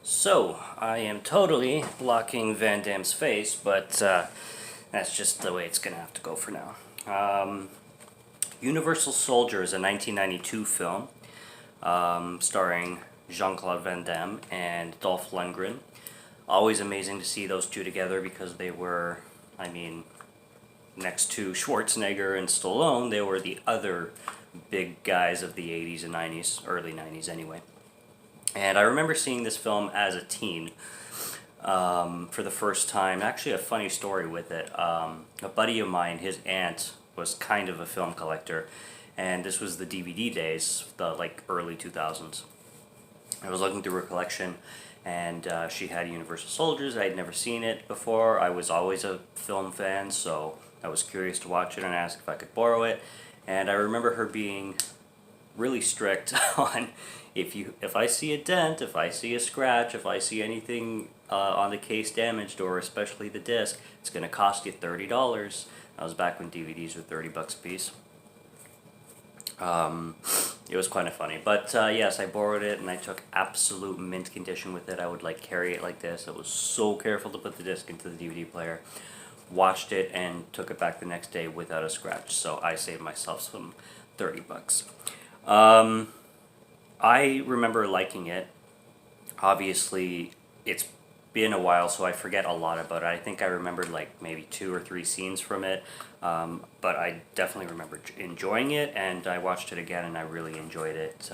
So, I am totally blocking Van Damme's face, but that's just the way it's gonna have to go for now. Universal Soldier is a 1992 film starring Jean-Claude Van Damme and Dolph Lundgren. Always amazing to see those two together because they were, I mean, next to Schwarzenegger and Stallone, they were the other big guys of the 80s and 90s, early 90s anyway. And I remember seeing this film as a teen for the first time. Actually, a funny story with it. A buddy of mine, his aunt, was kind of a film collector, and this was the DVD days, the like early 2000s. I was looking through her collection, and she had Universal Soldiers. I had never seen it before. I was always a film fan, so I was curious to watch it and asked if I could borrow it. And I remember her being really strict on if I see a dent, if I see a scratch, if I see anything on the case damaged, or especially the disc, it's going to cost you $30. That was back when DVDs were $30 a piece. It was kind of funny, but yes, I borrowed it and I took absolute mint condition with it. I would like carry it like this. I was so careful to put the disc into the DVD player. Watched it and took it back the next day without a scratch, so I saved myself some $30. I remember liking it. Obviously, it's been a while, so I forget a lot about it. I think I remembered like maybe 2 or 3 scenes from it, but I definitely remember enjoying it, and I watched it again and I really enjoyed it.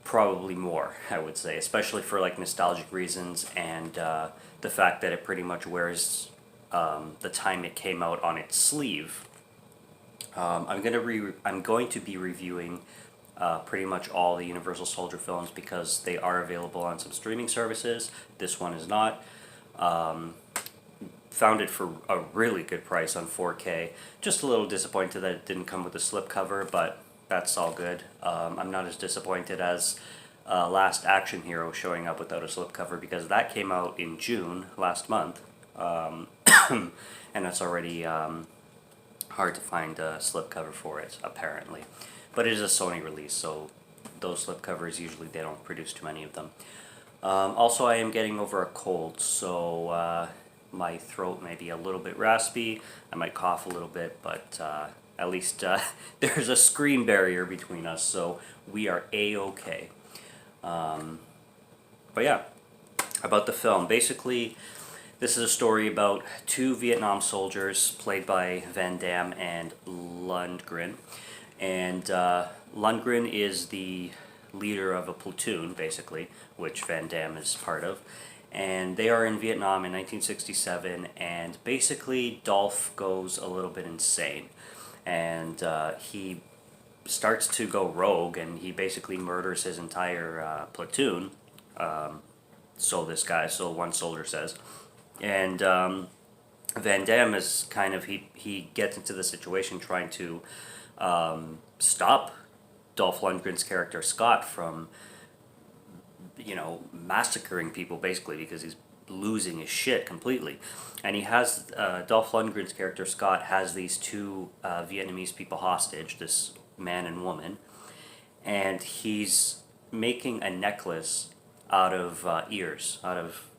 Probably more, I would say, especially for like nostalgic reasons and the fact that it pretty much wears the time it came out on its sleeve. I'm going to be reviewing pretty much all the Universal Soldier films because they are available on some streaming services. This one is not. Found it for a really good price on 4K. Just a little disappointed that it didn't come with a slipcover, but that's all good. I'm not as disappointed as Last Action Hero showing up without a slipcover because that came out in June last month, and that's already hard to find a slipcover for it, apparently. But it is a Sony release, so those slipcovers usually they don't produce too many of them. Also, I am getting over a cold, so my throat may be a little bit raspy. I might cough a little bit, but at least there's a screen barrier between us, so we are A-okay. But yeah, about the film. Basically, this is a story about 2 Vietnam soldiers played by Van Damme and Lundgren. And Lundgren is the leader of a platoon, basically, which Van Damme is part of. And they are in Vietnam in 1967, and basically Dolph goes a little bit insane. And he starts to go rogue, and he basically murders his entire platoon. So one soldier says. And Van Damme is kind of, he gets into the situation trying to stop Dolph Lundgren's character Scott from, massacring people basically because he's losing his shit completely. And he has, Dolph Lundgren's character Scott has these 2 Vietnamese people hostage, this man and woman, and he's making a necklace out of ears, out of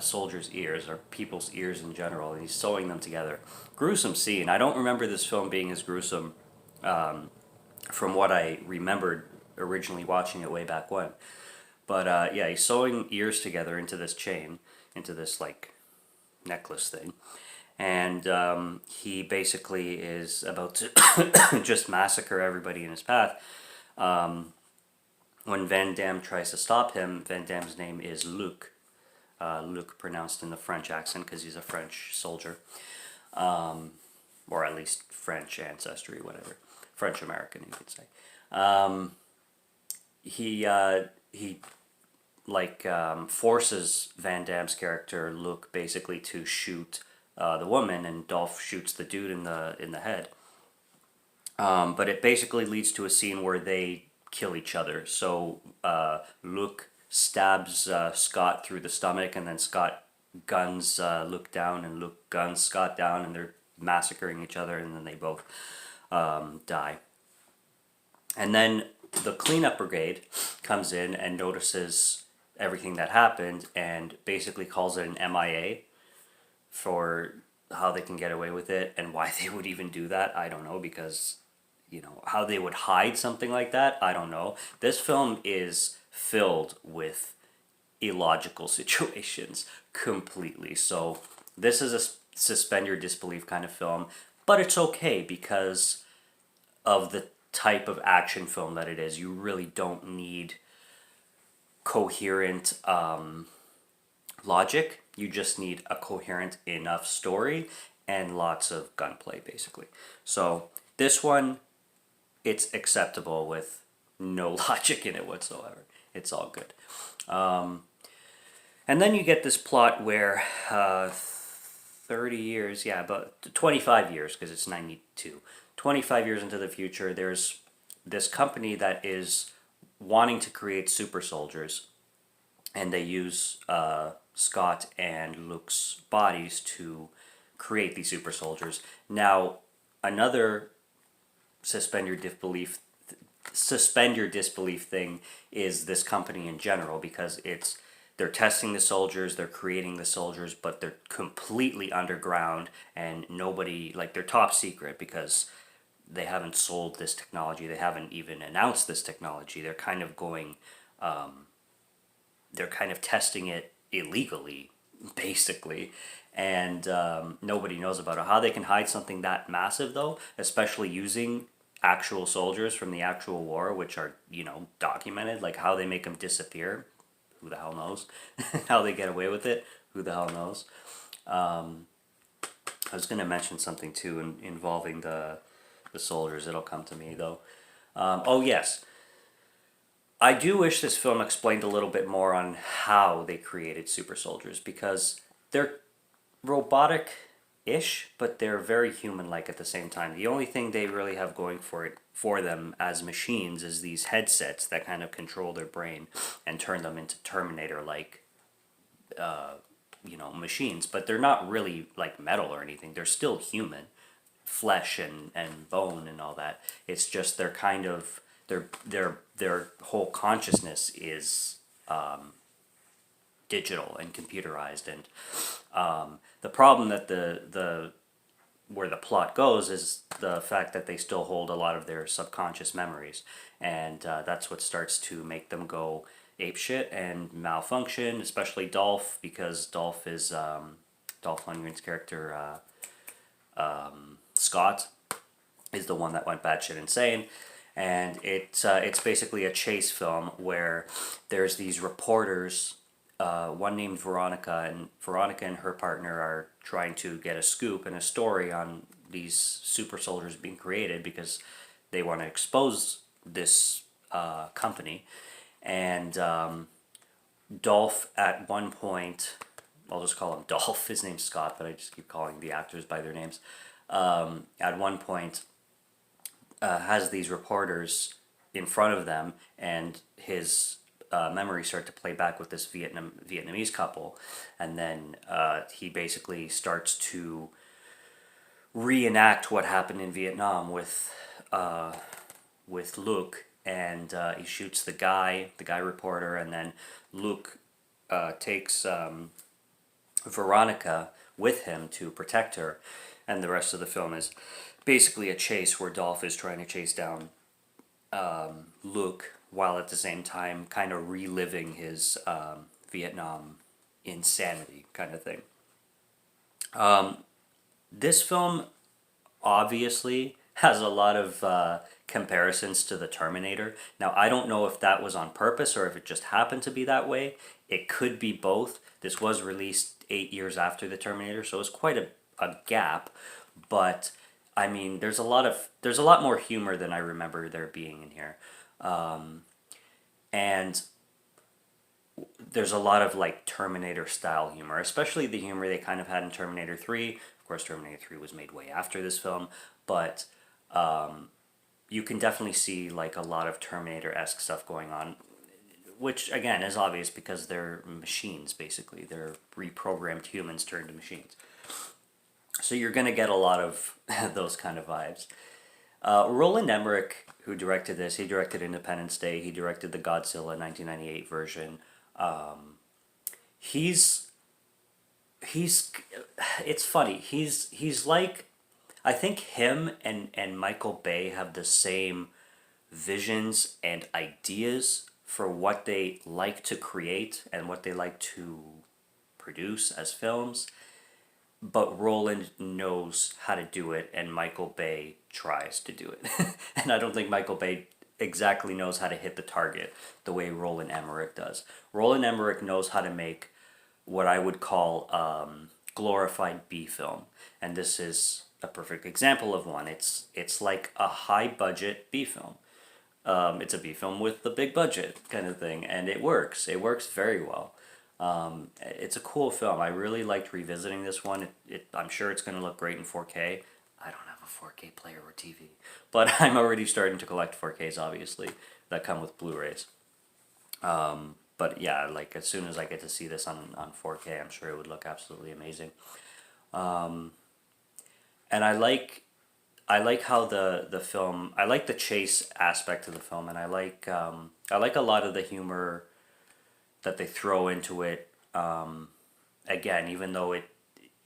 soldiers' ears, or people's ears in general, and he's sewing them together. Gruesome scene. I don't remember this film being as gruesome from what I remembered originally watching it way back when. But yeah, he's sewing ears together into this chain, into this like necklace thing, and he basically is about to just massacre everybody in his path. When Van Damme tries to stop him, Van Damme's name is Luc. Luc pronounced in the French accent because he's a French soldier, or at least French ancestry, whatever. French American, you could say. He forces Van Damme's character Luc basically to shoot the woman, and Dolph shoots the dude in the head. But it basically leads to a scene where they kill each other. So Luc stabs Scott through the stomach, and then Scott guns Luc down, and Luc guns Scott down, and they're massacring each other, and then they both die. And then the cleanup brigade comes in and notices everything that happened and basically calls it an MIA for how they can get away with it, and why they would even do that, I don't know, because how they would hide something like that, I don't know. This film is filled with illogical situations completely. So this is a suspend your disbelief kind of film, but it's okay because of the type of action film that it is. You really don't need coherent logic. You just need a coherent enough story and lots of gunplay, basically. So this one, it's acceptable with no logic in it whatsoever. It's all good. And then you get this plot where 30 years, yeah, about 25 years, because it's 92. 25 years into the future, there's this company that is wanting to create super soldiers, and they use Scott and Luke's bodies to create these super soldiers. Now, another suspend your disbelief thing is this company in general, because they're testing the soldiers, they're creating the soldiers, but they're completely underground, and nobody, like, they're top secret because they haven't sold this technology, they haven't even announced this technology. They're kind of going, they're kind of testing it illegally, basically, and nobody knows about it. How they can hide something that massive, though, especially using actual soldiers from the actual war, which are, documented, like how they make them disappear, who the hell knows? How they get away with it, who the hell knows? I was going to mention something too involving the soldiers. It'll come to me though. Oh yes, I do wish this film explained a little bit more on how they created super soldiers, because they're robotic-ish, but they're very human-like at the same time. The only thing they really have going for them as machines is these headsets that kind of control their brain and turn them into Terminator-like, machines. But they're not really like metal or anything. They're still human, flesh and bone and all that. It's just they're kind of their whole consciousness is digital and computerized, and the problem that where the plot goes is the fact that they still hold a lot of their subconscious memories, and that's what starts to make them go apeshit and malfunction, especially Dolph, because Dolph is Dolph Lundgren's character, Scott, is the one that went batshit insane. And it's basically a chase film where there's these reporters, one named Veronica, and Veronica and her partner are trying to get a scoop and a story on these super soldiers being created because they want to expose this company. And Dolph, at one point, I'll just call him Dolph, his name's Scott, but I just keep calling the actors by their names, at one point has these reporters in front of them, and his memories start to play back with this Vietnamese couple, and then he basically starts to reenact what happened in Vietnam with Luke, and he shoots the guy reporter, and then Luke takes Veronica with him to protect her, and the rest of the film is basically a chase where Dolph is trying to chase down Luke, while at the same time kind of reliving his Vietnam insanity kind of thing. This film obviously has a lot of comparisons to the Terminator. Now, I don't know if that was on purpose or if it just happened to be that way. It could be both. This was released 8 years after the Terminator, so it's quite a gap, but I mean, there's a lot more humor than I remember there being in here, and there's a lot of like Terminator style humor, especially the humor they kind of had in Terminator 3. Of course, Terminator 3 was made way after this film, but you can definitely see like a lot of Terminator-esque stuff going on, which again is obvious because they're machines, basically. They're reprogrammed humans turned to machines. So you're going to get a lot of those kind of vibes. Roland Emmerich, who directed this, he directed Independence Day, he directed the Godzilla 1998 version. He's he's it's funny. He's like, I think him and Michael Bay have the same visions and ideas for what they like to create and what they like to produce as films, but Roland knows how to do it and Michael Bay tries to do it. And I don't think Michael Bay exactly knows how to hit the target the way Roland Emmerich does. Roland Emmerich knows how to make what I would call glorified B film, and this is a perfect example of one. It's like a high budget B film. It's a B film with the big budget kind of thing, and it works. It works very well. It's a cool film. I really liked revisiting this one. I'm sure it's going to look great in 4K. I don't have a 4K player or TV, but I'm already starting to collect 4Ks, obviously, that come with Blu-rays. But yeah, like as soon as I get to see this on 4K, I'm sure it would look absolutely amazing. And I like how the film, I like the chase aspect of the film, and I like a lot of the humor that they throw into it. Again, even though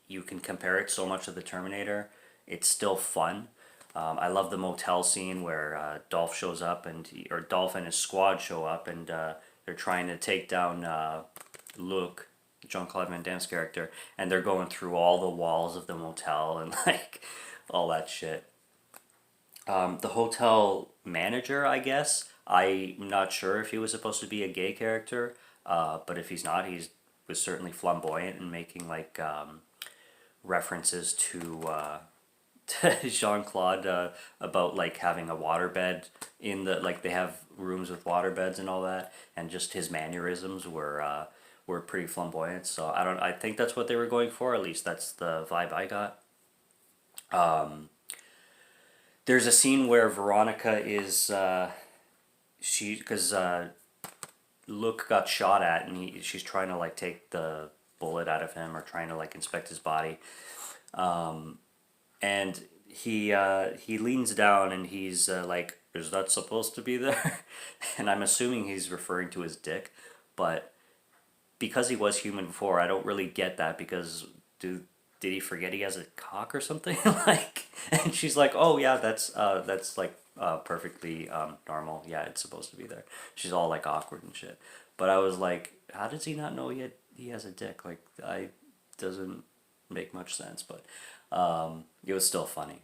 you can compare it so much to the Terminator, it's still fun. I love the motel scene where Dolph shows up, or Dolph and his squad show up, and they're trying to take down Luke, Jean-Claude Van Damme's character, and they're going through all the walls of the motel and like all that shit. The hotel manager, I guess, I'm not sure if he was supposed to be a gay character, but if he's not, was certainly flamboyant and making like references to Jean Claude about like having a waterbed in the, like they have rooms with waterbeds and all that, and just his mannerisms were pretty flamboyant. So I think that's what they were going for. At least that's the vibe I got. There's a scene where Veronica is because Luke got shot at, and she's trying to like take the bullet out of him or trying to like inspect his body. And he leans down and he's like, "Is that supposed to be there?" And I'm assuming he's referring to his dick, but because he was human before, I don't really get that, because did he forget he has a cock or something? Like, and she's like, "Oh yeah, that's like perfectly normal. Yeah, it's supposed to be there." She's all like awkward and shit. But I was like, how does he not know he has a dick? Like, I doesn't make much sense, but it was still funny.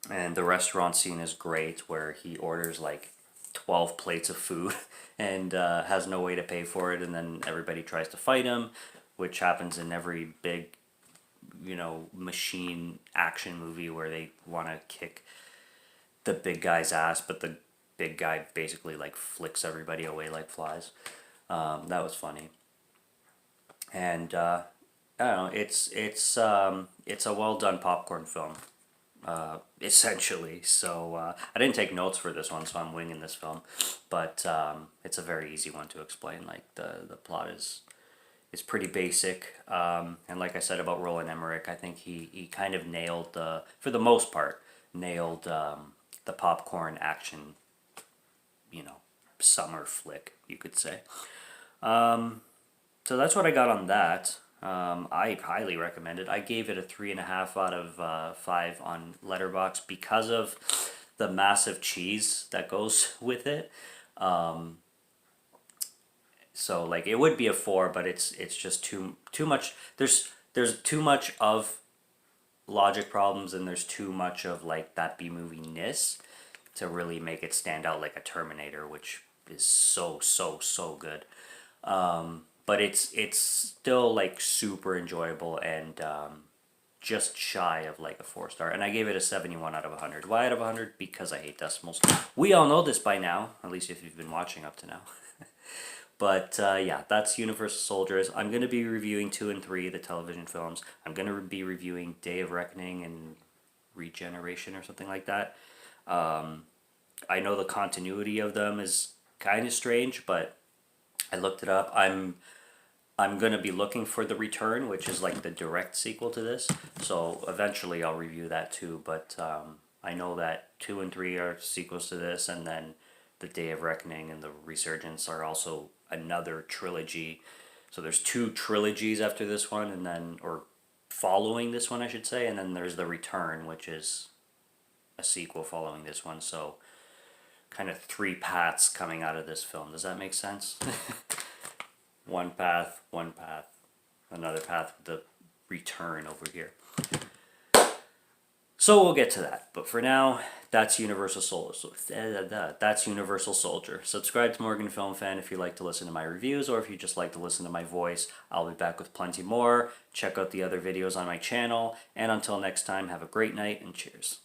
And the restaurant scene is great, where he orders like 12 plates of food and has no way to pay for it, and then everybody tries to fight him, which happens in every big, machine action movie where they want to kick the big guy's ass, but the big guy basically like flicks everybody away like flies. That was funny. And I don't know, it's a well done popcorn film, essentially. So I didn't take notes for this one, so I'm winging this film, but it's a very easy one to explain. Like the plot is pretty basic, and like I said about Roland Emmerich, I think he kind of nailed for the most part, nailed the popcorn action, summer flick, you could say. So that's what I got on that. I highly recommend it. I gave it a 3.5 out of 5 on Letterboxd because of the massive cheese that goes with it. So like it would be a 4, but it's just too much. There's too much of logic problems, and there's too much of like that B movie ness to really make it stand out like a Terminator, which is so good. But it's still like super enjoyable, and just shy of like a 4-star. And I gave it a 71 out of 100. Why out of 100? Because I hate decimals. We all know this by now, at least if you've been watching up to now. But yeah, that's Universal Soldiers. I'm going to be reviewing 2 and 3, the television films. I'm going to be reviewing Day of Reckoning and Regeneration or something like that. I know the continuity of them is kind of strange, but I looked it up. I'm going to be looking for The Return, which is like the direct sequel to this. So eventually I'll review that too, but I know that 2 and 3 are sequels to this, and then the Day of Reckoning and the Resurgence are also another trilogy. So there's two trilogies after this one, and then, or following this one, I should say, and then there's the Return, which is a sequel following this one. So kind of three paths coming out of this film. Does that make sense? one path, another path with the Return over here. So we'll get to that, but for now, that's Universal Soldier. That's Universal Soldier. Subscribe to Morgan Film Fan if you like to listen to my reviews, or if you just like to listen to my voice. I'll be back with plenty more. Check out the other videos on my channel, and until next time, have a great night and cheers.